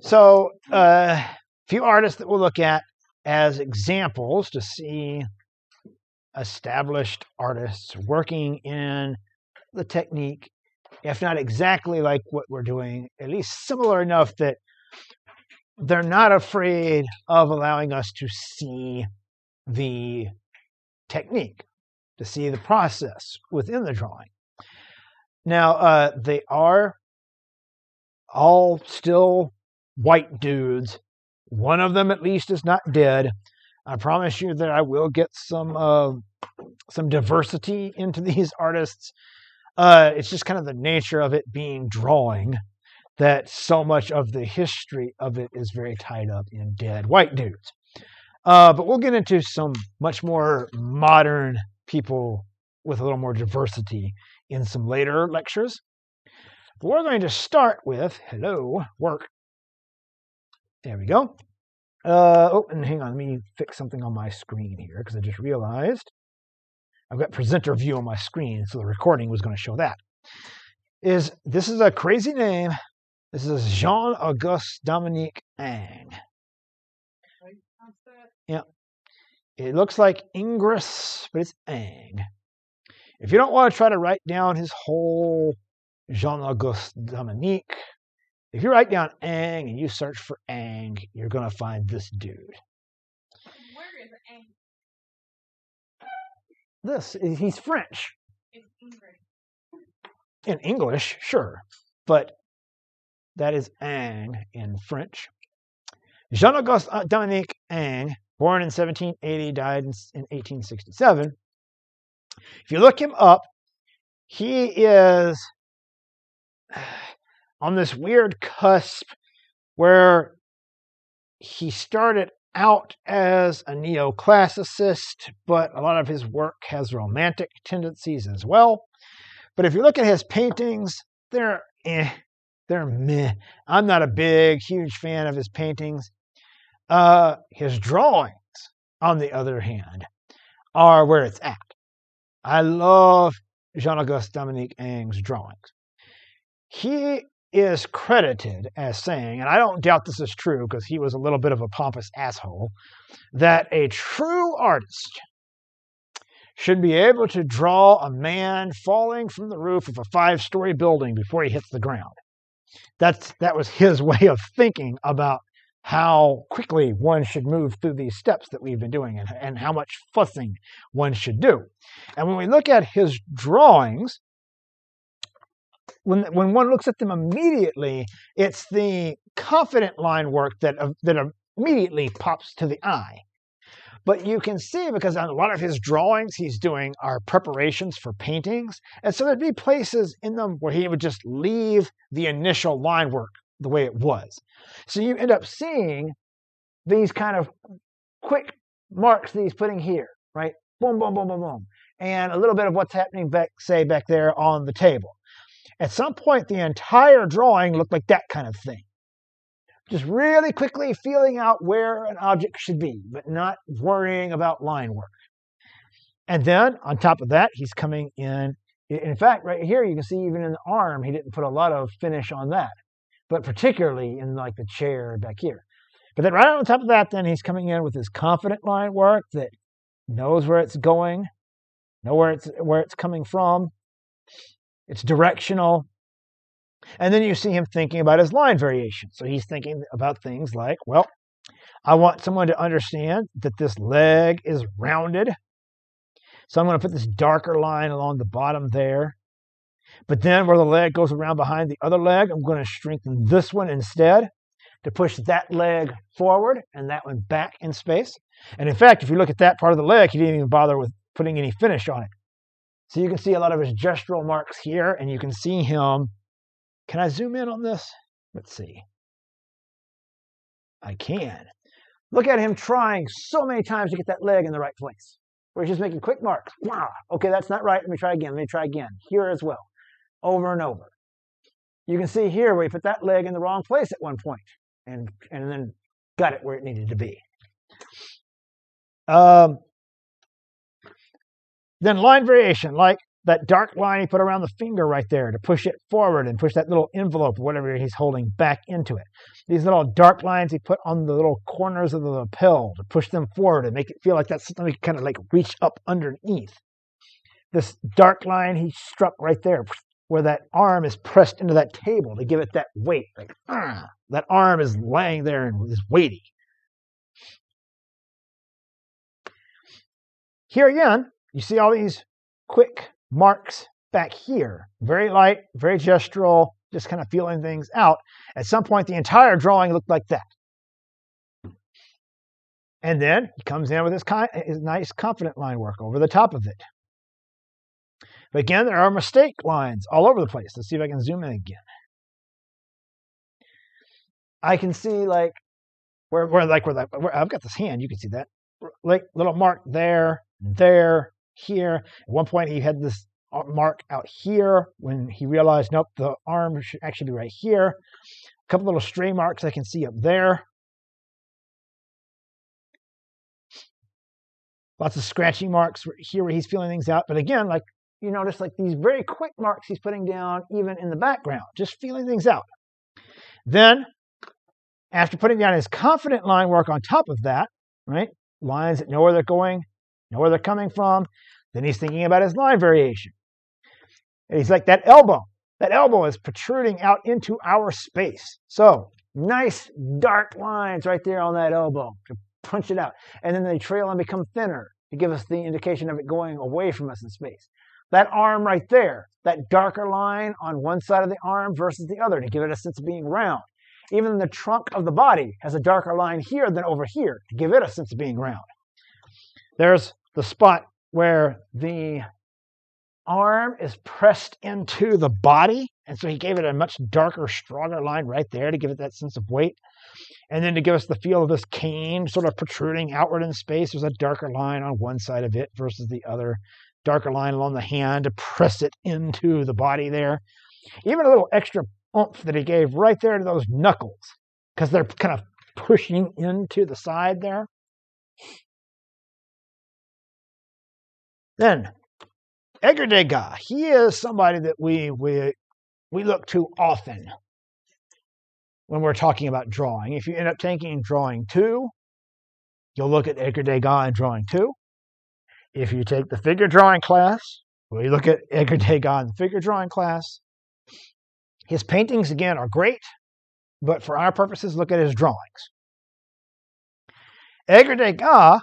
So a few artists that we'll look at as examples to see established artists working in the technique, if not exactly like what we're doing, at least similar enough that they're not afraid of allowing us to see the technique, to see the process within the drawing. Now, they are all still white dudes. One of them, at least, is not dead. I promise you that I will get some diversity into these artists. It's just kind of the nature of it being drawing that so much of the history of it is very tied up in dead white dudes. But we'll get into some much more modern people with a little more diversity in some later lectures. But we're going to start with, work. There we go. And hang on, let me fix something on my screen here because I just realized I've got presenter view on my screen, so the recording was going to show that. This is a crazy name. This is Jean-Auguste Dominique Ang. Yeah. It looks like Ingres, but it's Ang. If you don't want to try to write down his whole Jean-Auguste Dominique, if you write down Ang and you search for Ang, you're going to find this dude. Where is Ang? He's French. It's English. In English, sure, but that is Ang in French. Jean-Auguste Dominique Ang, born in 1780, died in 1867. If you look him up, he is on this weird cusp where he started out as a neoclassicist, but a lot of his work has romantic tendencies as well. But if you look at his paintings, they're meh. I'm not a huge fan of his paintings. His drawings, on the other hand, are where it's at. I love Jean-Auguste Dominique Ang's drawings. He is credited as saying, and I don't doubt this is true because he was a little bit of a pompous asshole, that a true artist should be able to draw a man falling from the roof of a 5-story building before he hits the ground. That was his way of thinking about how quickly one should move through these steps that we've been doing and how much fussing one should do. And when we look at his drawings, when one looks at them immediately, it's the confident line work that immediately pops to the eye. But you can see, because a lot of his drawings he's doing are preparations for paintings, and so there'd be places in them where he would just leave the initial line work the way it was. So you end up seeing these kind of quick marks that he's putting here, right? Boom, boom, boom, boom, boom. And a little bit of what's happening back there on the table. At some point, the entire drawing looked like that kind of thing. Just really quickly feeling out where an object should be, but not worrying about line work. And then, on top of that, he's coming in. In fact, right here, you can see even in the arm, he didn't put a lot of finish on that, but particularly in like the chair back here. But then right on top of that, then he's coming in with his confident line work that knows where it's going, knows where it's coming from. It's directional. And then you see him thinking about his line variation. So he's thinking about things like, well, I want someone to understand that this leg is rounded. So I'm going to put this darker line along the bottom there. But then where the leg goes around behind the other leg, I'm going to strengthen this one instead to push that leg forward and that one back in space. And in fact, if you look at that part of the leg, he didn't even bother with putting any finish on it. So you can see a lot of his gestural marks here, and you can see him. Can I zoom in on this? Let's see. I can. Look at him trying so many times to get that leg in the right place. Where he's just making quick marks. Wow. Okay, that's not right. Let me try again. Here as well. Over and over. You can see here where he put that leg in the wrong place at one point and then got it where it needed to be. Then line variation, like that dark line he put around the finger right there to push it forward and push that little envelope or whatever he's holding back into it. These little dark lines he put on the little corners of the lapel to push them forward and make it feel like that's something we can kind of like reach up underneath. This dark line he struck right there where that arm is pressed into that table to give it that weight. Like, that arm is laying there and is weighty. Here again, you see all these quick marks back here. Very light, very gestural, just kind of feeling things out. At some point, the entire drawing looked like that. And then he comes in with his nice confident line work over the top of it. But again, there are mistake lines all over the place. Let's see if I can zoom in again. I can see like where I've got this hand, you can see that. Like little mark there, here. At one point he had this mark out here when he realized, nope, the arm should actually be right here. A couple little stray marks I can see up there. Lots of scratching marks here where he's feeling things out. But again, like you notice, like these very quick marks he's putting down even in the background, just feeling things out. Then, after putting down his confident line work on top of that, right, lines that know where they're going, know where they're coming from, then he's thinking about his line variation. And he's like, that elbow is protruding out into our space. So, nice dark lines right there on that elbow to punch it out. And then they trail and become thinner to give us the indication of it going away from us in space. That arm right there, that darker line on one side of the arm versus the other to give it a sense of being round. Even the trunk of the body has a darker line here than over here to give it a sense of being round. There's the spot where the arm is pressed into the body, and so he gave it a much darker, stronger line right there to give it that sense of weight. And then to give us the feel of this cane sort of protruding outward in space, there's a darker line on one side of it versus the other. Darker line along the hand to press it into the body there. Even a little extra oomph that he gave right there to those knuckles, because they're kind of pushing into the side there. Then, Edgar Degas, he is somebody that we look to often when we're talking about drawing. If you end up taking Drawing 2, you'll look at Edgar Degas in Drawing 2. If you take the figure drawing class, we look at Edgar Degas in the figure drawing class. His paintings, again, are great, but for our purposes, look at his drawings. Edgar Degas,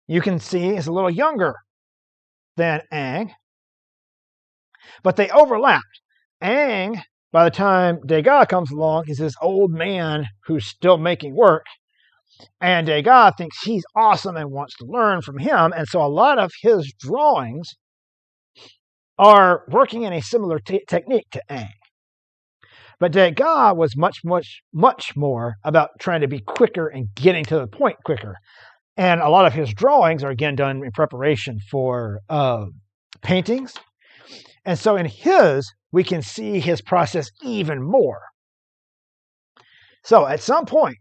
you can see, is a little younger than Ingres, but they overlapped. Ingres, by the time Degas comes along, is this old man who's still making work, and Degas thinks he's awesome and wants to learn from him, and so a lot of his drawings are working in a similar technique to Ingres. But Degas was much more about trying to be quicker and getting to the point quicker. And a lot of his drawings are, again, done in preparation for paintings. And so in his, we can see his process even more. So at some point,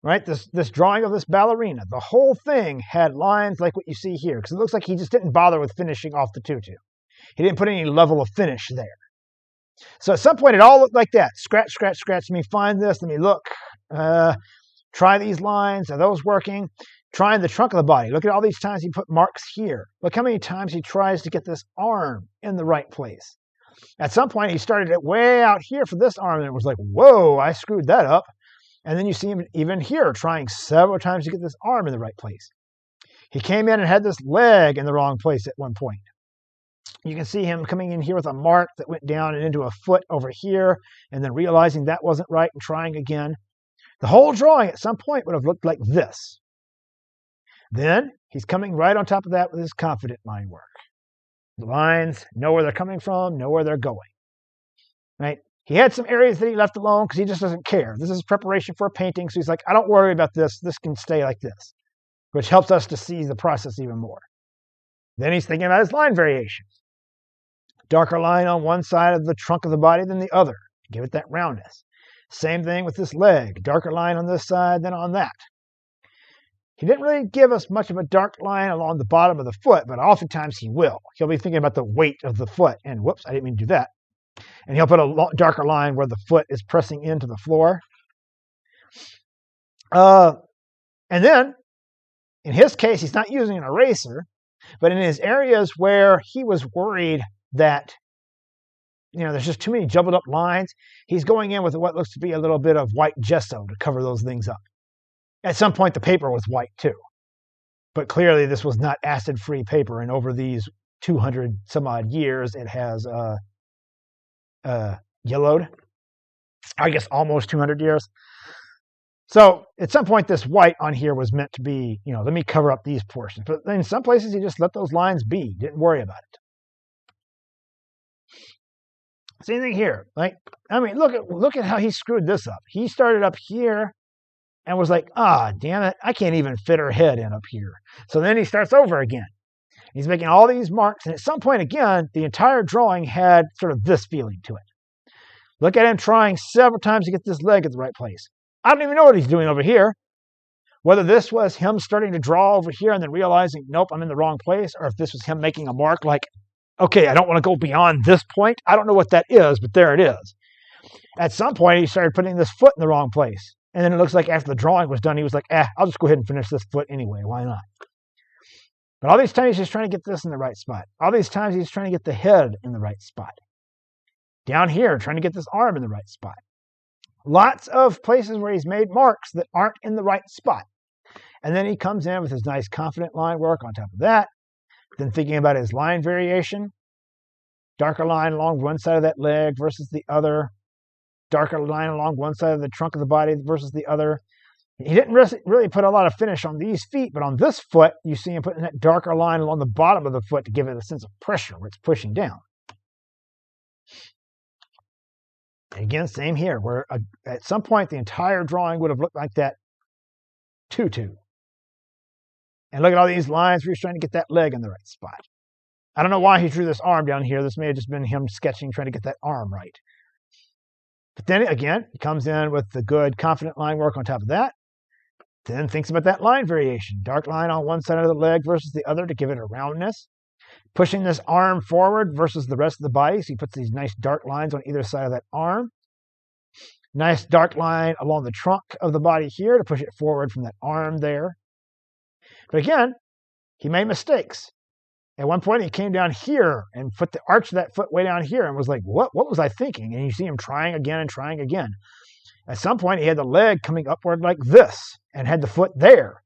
right, this drawing of this ballerina, the whole thing had lines like what you see here, because it looks like he just didn't bother with finishing off the tutu. He didn't put any level of finish there. So at some point, it all looked like that. Scratch, scratch, scratch. Let me find this. Let me look. Try these lines. Are those working? Trying the trunk of the body. Look at all these times he put marks here. Look how many times he tries to get this arm in the right place. At some point, he started it way out here for this arm, and it was like, whoa, I screwed that up. And then you see him even here trying several times to get this arm in the right place. He came in and had this leg in the wrong place at one point. You can see him coming in here with a mark that went down and into a foot over here, and then realizing that wasn't right and trying again. The whole drawing at some point would have looked like this. Then he's coming right on top of that with his confident line work. The lines know where they're coming from, know where they're going. Right? He had some areas that he left alone because he just doesn't care. This is preparation for a painting, so he's like, I don't worry about this. This can stay like this, which helps us to see the process even more. Then he's thinking about his line variation. Darker line on one side of the trunk of the body than the other. Give it that roundness. Same thing with this leg. Darker line on this side than on that. He didn't really give us much of a dark line along the bottom of the foot, but oftentimes he will. He'll be thinking about the weight of the foot, and whoops, I didn't mean to do that. And he'll put a darker line where the foot is pressing into the floor. And then, in his case, he's not using an eraser, but in his areas where he was worried that there's just too many jumbled up lines, he's going in with what looks to be a little bit of white gesso to cover those things up. At some point, the paper was white too, but clearly this was not acid-free paper, and over these 200 some odd years, it has yellowed. I guess almost 200 years. So at some point, this white on here was meant to be, let me cover up these portions. But in some places, he just let those lines be, didn't worry about it. Same thing here. Look at how he screwed this up. He started up here and was like, damn it, I can't even fit her head in up here. So then he starts over again. He's making all these marks, and at some point, again, the entire drawing had sort of this feeling to it. Look at him trying several times to get this leg at the right place. I don't even know what he's doing over here. Whether this was him starting to draw over here and then realizing, nope, I'm in the wrong place, or if this was him making a mark like, okay, I don't want to go beyond this point. I don't know what that is, but there it is. At some point, he started putting this foot in the wrong place. And then it looks like after the drawing was done, he was like, I'll just go ahead and finish this foot anyway. Why not? But all these times, he's just trying to get this in the right spot. All these times, he's trying to get the head in the right spot. Down here, trying to get this arm in the right spot. Lots of places where he's made marks that aren't in the right spot. And then he comes in with his nice confident line work on top of that. Then thinking about his line variation. Darker line along one side of that leg versus the other. Darker line along one side of the trunk of the body versus the other. He didn't really put a lot of finish on these feet, but on this foot, you see him putting that darker line along the bottom of the foot to give it a sense of pressure where it's pushing down. And again, same here, where at some point the entire drawing would have looked like that tutu. And look at all these lines where he's trying to get that leg in the right spot. I don't know why he drew this arm down here. This may have just been him sketching, trying to get that arm right. But then again, he comes in with the good confident line work on top of that. Then thinks about that line variation. Dark line on one side of the leg versus the other to give it a roundness. Pushing this arm forward versus the rest of the body. So he puts these nice dark lines on either side of that arm. Nice dark line along the trunk of the body here to push it forward from that arm there. But again, he made mistakes. At one point, he came down here and put the arch of that foot way down here and was like, what was I thinking? And you see him trying again and trying again. At some point, he had the leg coming upward like this and had the foot there.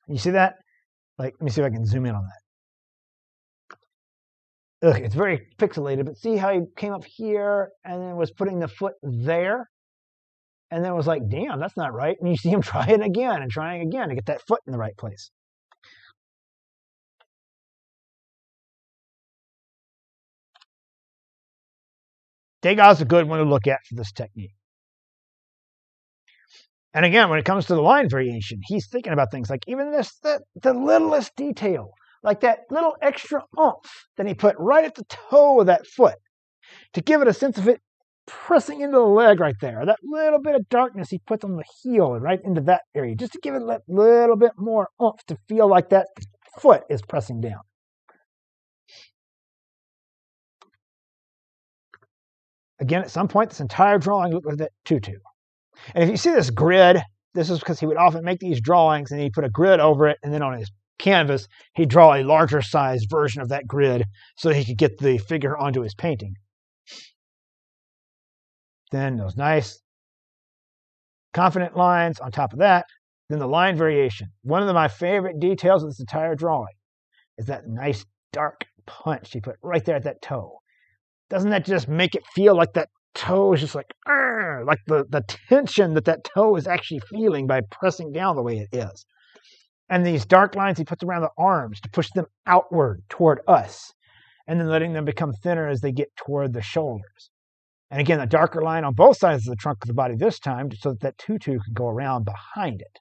You see that? Let me see if I can zoom in on that. Look, it's very pixelated, but see how he came up here and then was putting the foot there? And then was like, damn, that's not right. And you see him trying again and trying again to get that foot in the right place. Degas a good one to look at for this technique. And again, when it comes to the line variation, he's thinking about things like even the littlest detail, like that little extra oomph that he put right at the toe of that foot to give it a sense of it pressing into the leg right there. That little bit of darkness he puts on the heel and right into that area, just to give it a little bit more oomph to feel like that foot is pressing down. Again, at some point, this entire drawing looked like that tutu. And if you see this grid, this is because he would often make these drawings and he'd put a grid over it, and then on his canvas, he'd draw a larger size version of that grid so he could get the figure onto his painting. Then those nice confident lines on top of that. Then the line variation. One of my favorite details of this entire drawing is that nice dark punch he put right there at that toe. Doesn't that just make it feel like that toe is just like the tension that toe is actually feeling by pressing down the way it is? And these dark lines he puts around the arms to push them outward toward us, and then letting them become thinner as they get toward the shoulders. And again, a darker line on both sides of the trunk of the body this time so that tutu can go around behind it.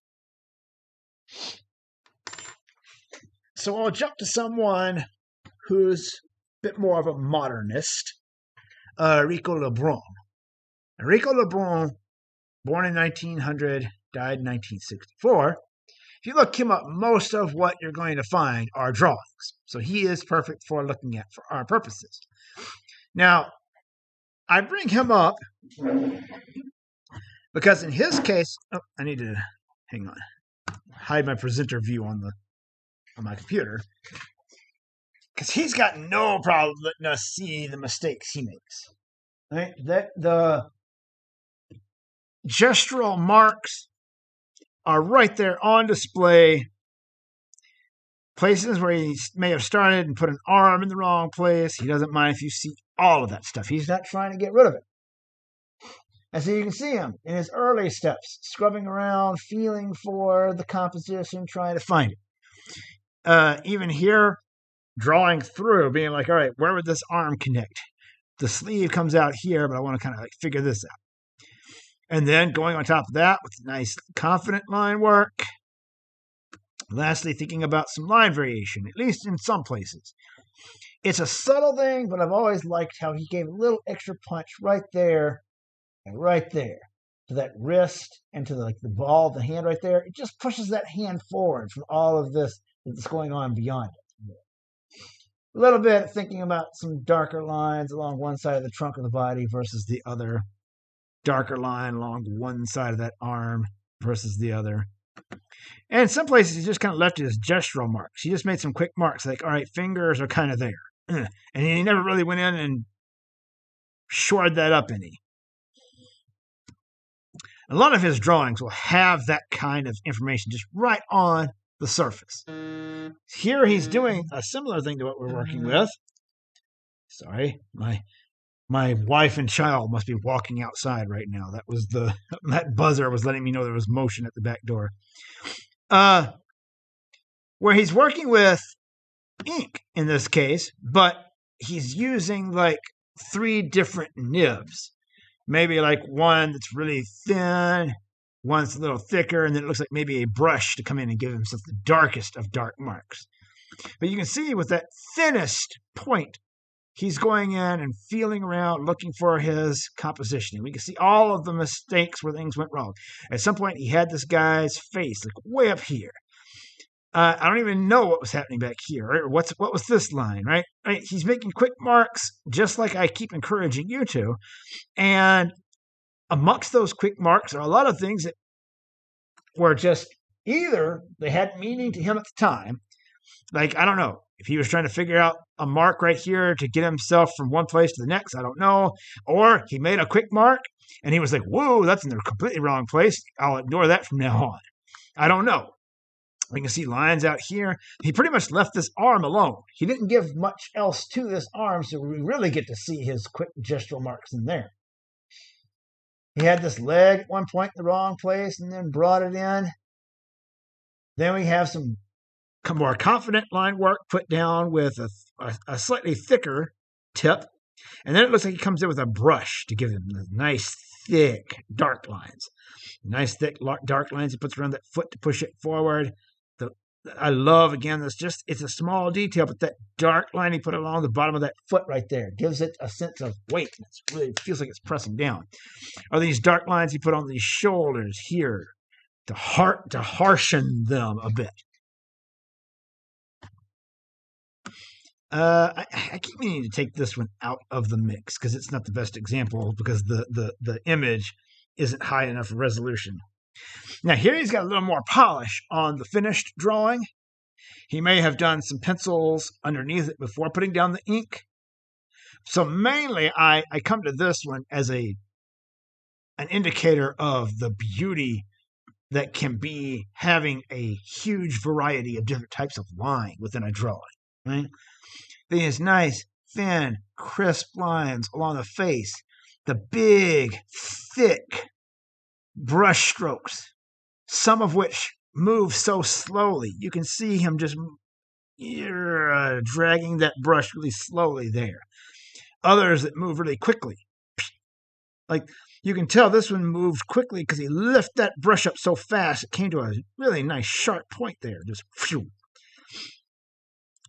So I'll jump to someone who's a bit more of a modernist, Rico Lebrun. Rico Lebrun, born in 1900, died in 1964. if you look him up, most of what you're going to find are drawings. So he is perfect for looking at for our purposes. Now, I bring him up because in his case, I need to hang on, hide my presenter view on my computer, because he's got no problem letting us see the mistakes he makes. Right? That the gestural marks are right there on display. Places where he may have started and put an arm in the wrong place. He doesn't mind if you see all of that stuff. He's not trying to get rid of it. And so you can see him in his early steps, scrubbing around, feeling for the composition, trying to find it. Even here, drawing through, being like, all right, where would this arm connect? The sleeve comes out here, but I want to kind of like figure this out. And then going on top of that with nice confident line work. Lastly, thinking about some line variation, at least in some places. It's a subtle thing, but I've always liked how he gave a little extra punch right there and right there to that wrist and to the ball of the hand right there. It just pushes that hand forward from all of this that's going on beyond it. A little bit thinking about some darker lines along one side of the trunk of the body versus the other. Darker line along one side of that arm versus the other. And in some places, he just kind of left it as gestural marks. He just made some quick marks, like, all right, fingers are kind of there. And he never really went in and shored that up any. A lot of his drawings will have that kind of information just right on the surface. Here he's doing a similar thing to what we're working with. Sorry, my wife and child must be walking outside right now. That buzzer was letting me know there was motion at the back door. Where he's working with ink in this case, but he's using like 3 different nibs. Maybe like one that's really thin, one that's a little thicker, and then it looks like maybe a brush to come in and give himself the darkest of dark marks. But you can see with that thinnest point, he's going in and feeling around, looking for his composition. And we can see all of the mistakes where things went wrong. At some point, he had this guy's face like way up here. I don't even know what was happening back here. Right? Or what was this line, right? He's making quick marks, just like I keep encouraging you to. And amongst those quick marks are a lot of things that were just either they had meaning to him at the time. Like, I don't know. If he was trying to figure out a mark right here to get himself from one place to the next, I don't know. Or he made a quick mark and he was like, whoa, that's in the completely wrong place. I'll ignore that from now on. I don't know. We can see lines out here. He pretty much left this arm alone. He didn't give much else to this arm, so we really get to see his quick gestural marks in there. He had this leg at one point in the wrong place and then brought it in. Then we have some more confident line work put down with a slightly thicker tip. And then it looks like he comes in with a brush to give him the nice, thick, dark lines. Nice, thick, dark lines he puts around that foot to push it forward. I love, again, it's a small detail, but that dark line he put along the bottom of that foot right there gives it a sense of weight. It really feels like it's pressing down. Or these dark lines he put on these shoulders here to harshen them a bit. I keep meaning to take this one out of the mix because it's not the best example because the image isn't high enough resolution. Now here he's got a little more polish on the finished drawing. He may have done some pencils underneath it before putting down the ink. So mainly I come to this one as an indicator of the beauty that can be having a huge variety of different types of line within a drawing, right? These nice, thin, crisp lines along the face, the big, thick brush strokes, some of which move so slowly. You can see him just dragging that brush really slowly there. Others that move really quickly. Like, you can tell this one moved quickly because he lifted that brush up so fast it came to a really nice sharp point there. Just phew.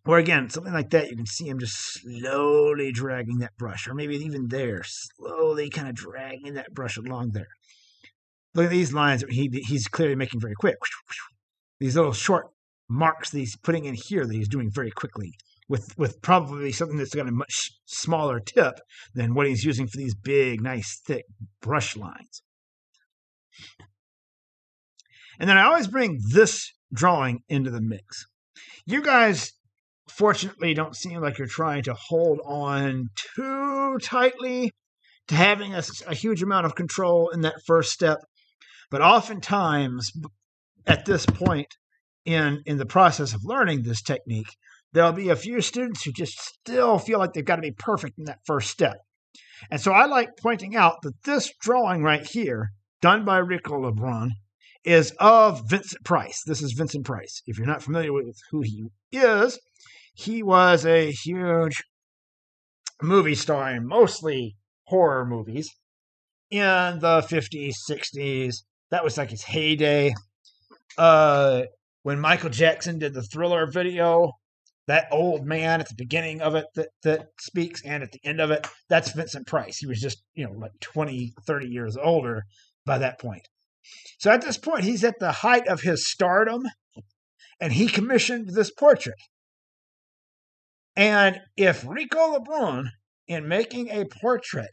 Or again, something like that, you can see him just slowly dragging that brush. Or maybe even there, slowly kind of dragging that brush along there. Look at these lines that he's clearly making very quick. these little short marks that he's putting in here that he's doing very quickly with probably something that's got a much smaller tip than what he's using for these big, nice, thick brush lines. And then I always bring this drawing into the mix. You guys, fortunately, don't seem like you're trying to hold on too tightly to having a huge amount of control in that first step. But oftentimes, at this point in the process of learning this technique, there'll be a few students who just still feel like they've got to be perfect in that first step. And so I like pointing out that this drawing right here, done by Rico Lebrun, is of Vincent Price. This is Vincent Price. If you're not familiar with who he is, he was a huge movie star in mostly horror movies in the 50s, 60s. That was like his heyday. When Michael Jackson did the Thriller video, that old man at the beginning of it that speaks and at the end of it, that's Vincent Price. He was just, like 20, 30 years older by that point. So at this point, he's at the height of his stardom, and he commissioned this portrait. And if Rico Lebrun, in making a portrait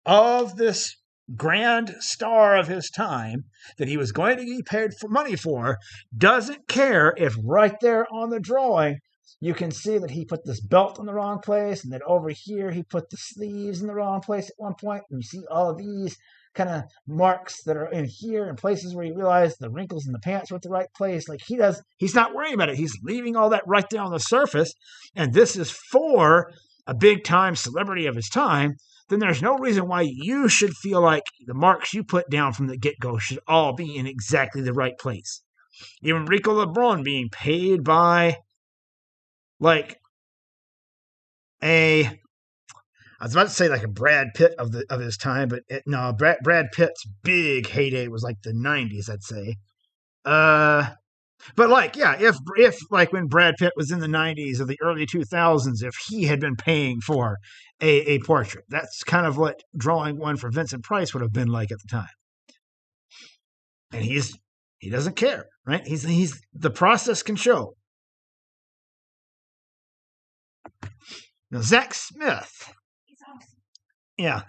of this grand star of his time that he was going to be paid for money for, doesn't care if right there on the drawing you can see that he put this belt in the wrong place, and then over here he put the sleeves in the wrong place at one point, and you see all of these kind of marks that are in here and places where you realize the wrinkles in the pants are at the right place. Like he's not worrying about it. He's leaving all that right there on the surface, and this is for a big time celebrity of his time. Then there's no reason why you should feel like the marks you put down from the get-go should all be in exactly the right place. Even Rico Lebrun being paid by like I was about to say like a Brad Pitt of his time, but no, Brad Pitt's big heyday was like the 90s, I'd say. But like, yeah, if like when Brad Pitt was in the 90s or the early 2000s, if he had been paying for a portrait, that's kind of what drawing one for Vincent Price would have been like at the time. And he doesn't care, right? He's the process can show. Now, Zach Smith. He's awesome. Yeah.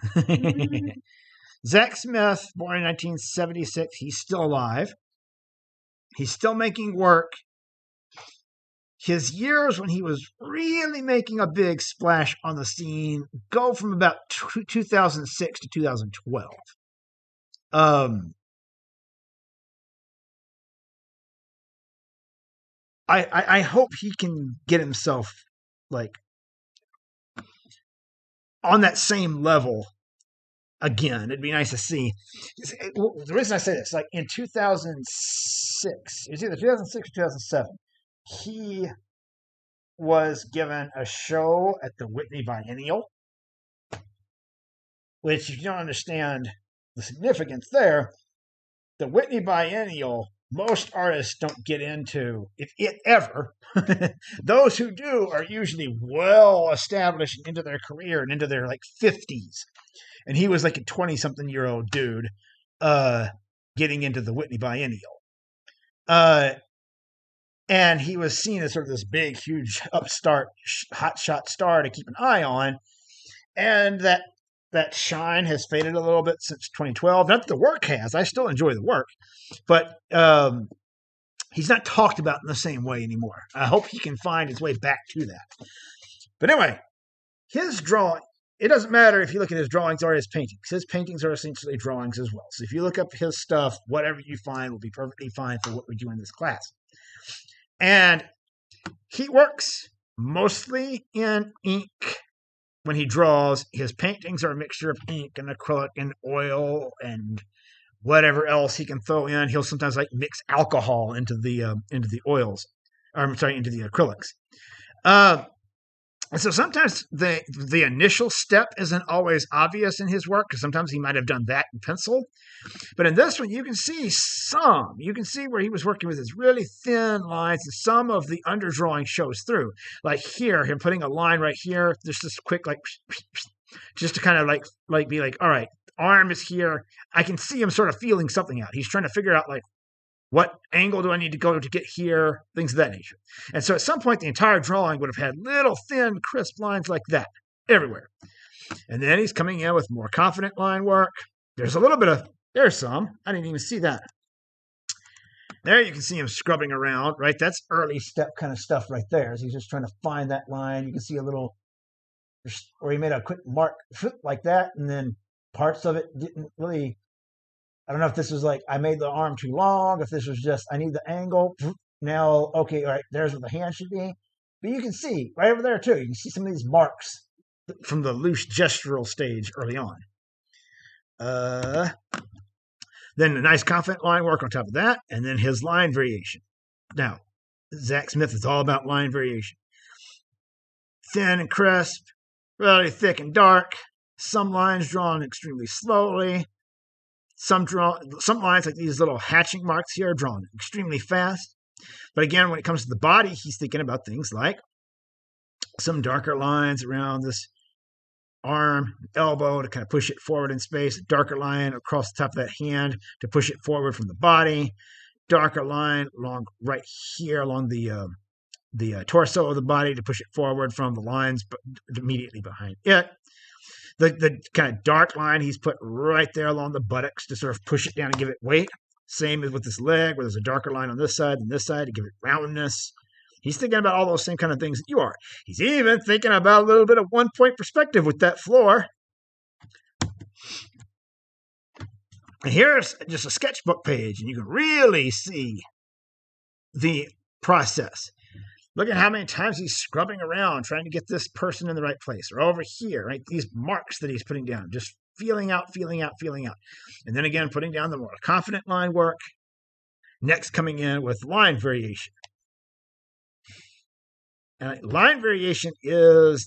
Zach Smith, born in 1976. He's still alive. He's still making work. His years when he was really making a big splash on the scene go from about 2006 to 2012. I hope he can get himself like on that same level again. It'd be nice to see. The reason I say this, like in 2006, it was either 2006 or 2007, he was given a show at the Whitney Biennial, which, if you don't understand the significance there, the Whitney Biennial, most artists don't get into, if it ever. Those who do are usually well established into their career and into their like 50s. And he was like a 20-something-year-old dude getting into the Whitney Biennial. And he was seen as sort of this big, huge, upstart, hotshot star to keep an eye on. And that shine has faded a little bit since 2012. Not that the work has. I still enjoy the work. But he's not talked about in the same way anymore. I hope he can find his way back to that. But anyway, his drawing, it doesn't matter if you look at his drawings or his paintings. His paintings are essentially drawings as well. So if you look up his stuff, whatever you find will be perfectly fine for what we do in this class. And he works mostly in ink when he draws. His paintings are a mixture of ink and acrylic and oil and whatever else he can throw in. He'll sometimes like mix alcohol into the oils. Or, I'm sorry, into the acrylics. And so sometimes the initial step isn't always obvious in his work, because sometimes he might have done that in pencil. But in this one, you can see some. You can see where he was working with his really thin lines, and some of the underdrawing shows through. Like here, him putting a line right here, just this quick, like, just to kind of like be like, all right, arm is here. I can see him sort of feeling something out. He's trying to figure out, like, What angle do I need to go to get here? Things of that nature. And so at some point, the entire drawing would have had little thin, crisp lines like that everywhere. And then he's coming in with more confident line work. There's a little bit of, there's some. I didn't even see that. There you can see him scrubbing around, right? That's early step kind of stuff right there. So he's just trying to find that line. You can see a little, or he made a quick mark like that, and then parts of it didn't really, I don't know if this was like, I made the arm too long, if this was just, I need the angle. Now, okay, all right, there's where the hand should be. But you can see, right over there too, you can see some of these marks from the loose gestural stage early on. Then the nice confident line work on top of that, and then his line variation. Now, Zach Smith is all about line variation. Thin and crisp, really thick and dark. Some lines drawn extremely slowly. Some lines, like these little hatching marks here, are drawn extremely fast. But again, when it comes to the body, he's thinking about things like some darker lines around this arm, elbow to kind of push it forward in space, a darker line across the top of that hand to push it forward from the body, darker line along right here along the torso of the body to push it forward from the lines immediately behind it. The kind of dark line he's put right there along the buttocks to sort of push it down and give it weight. Same as with this leg, where there's a darker line on this side and this side to give it roundness. He's thinking about all those same kind of things that you are. He's even thinking about a little bit of one-point perspective with that floor. And here's just a sketchbook page, and you can really see the process. Look at how many times he's scrubbing around trying to get this person in the right place. Or over here, right? These marks that he's putting down, just feeling out. And then again, putting down the more confident line work. Next, coming in with line variation. Line variation is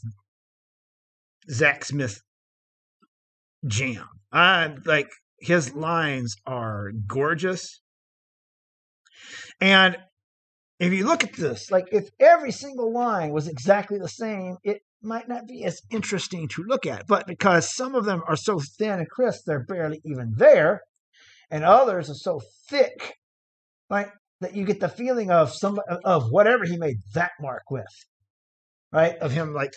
Zach Smith jam. Like, his lines are gorgeous. And if you look at this, like, if every single line was exactly the same, it might not be as interesting to look at. But because some of them are so thin and crisp, they're barely even there. And others are so thick, right, that you get the feeling of whatever he made that mark with, right? Of him like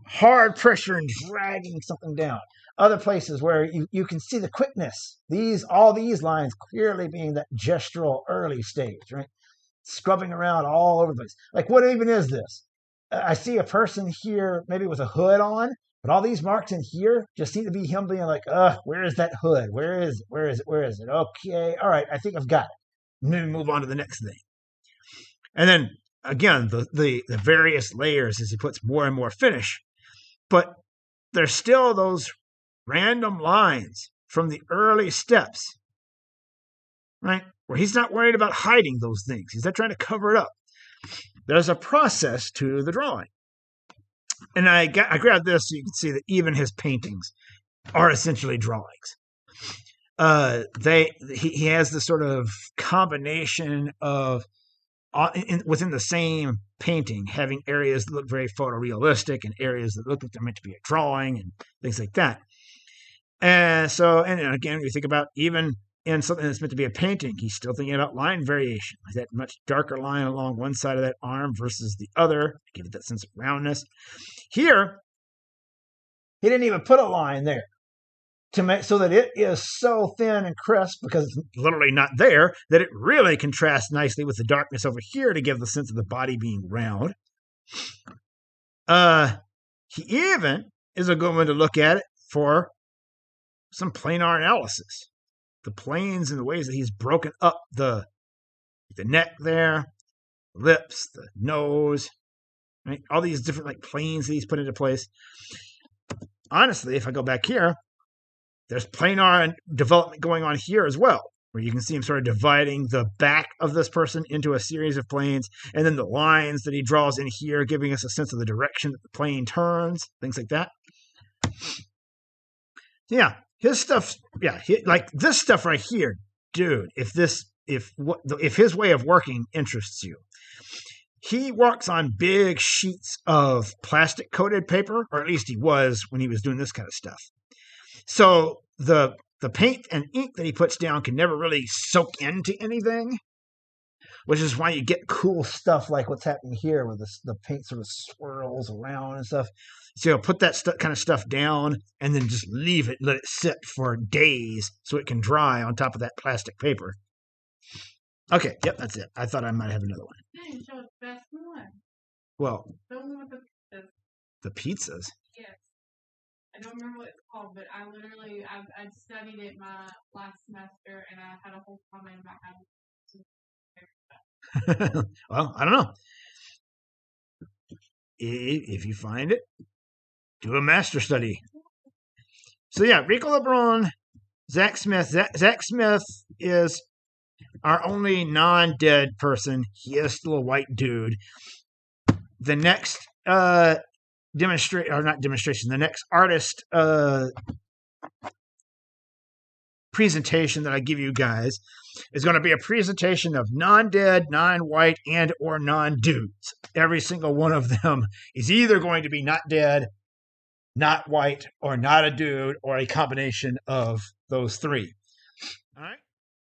hard pressure and dragging something down. Other places where you can see the quickness. All these lines clearly being that gestural early stage, right? Scrubbing around all over the place. Like, what even is this? I see a person here maybe with a hood on, but all these marks in here just seem to be him being like, where is that hood? Where is it? Okay, all right, I think I've got it. And then move on to the next thing. And then, again, the various layers as he puts more and more finish. But there's still those random lines from the early steps, right? Where he's not worried about hiding those things. He's not trying to cover it up. There's a process to the drawing. And I grabbed this so you can see that even his paintings are essentially drawings. He has this sort of combination of within the same painting, having areas that look very photorealistic and areas that look like they're meant to be a drawing and things like that. And so, and again, you think about even in something that's meant to be a painting, he's still thinking about line variation. Like that much darker line along one side of that arm versus the other, to give it that sense of roundness. Here, he didn't even put a line there to make so that it is so thin and crisp, because it's literally not there, that it really contrasts nicely with the darkness over here to give the sense of the body being round. He even is a good one to look at it for some planar analysis. The planes and the ways that he's broken up the neck there, lips, the nose, right? All these different like planes that he's put into place. Honestly, if I go back here, there's planar development going on here as well, where you can see him sort of dividing the back of this person into a series of planes, and then the lines that he draws in here, giving us a sense of the direction that the plane turns, things like that. Yeah, his stuff, like this stuff right here, dude, if his way of working interests you, he works on big sheets of plastic coated paper, or at least he was when he was doing this kind of stuff. So the the paint and ink that he puts down can never really soak into anything, which is why you get cool stuff like what's happening here, where the paint sort of swirls around and stuff. So you'll put that kind of stuff down and then just leave it, let it sit for days so it can dry on top of that plastic paper. Okay, yep, that's it. I thought I might have another one. You didn't show us the best one. Well, The one with the pizzas. yes. I don't remember what it's called, but I literally I studied it my last semester, and I had a whole comment about how. Well, I don't know. If you find it, do a master study. So yeah, Rico LeBron, Zach Smith. Zach Smith is our only non-dead person. He is still a white dude. The next the next artist presentation that I give you guys is going to be a presentation of non-dead, non-white, and or non-dudes. Every single one of them is either going to be not dead, not white, or not a dude, or a combination of those three. All right.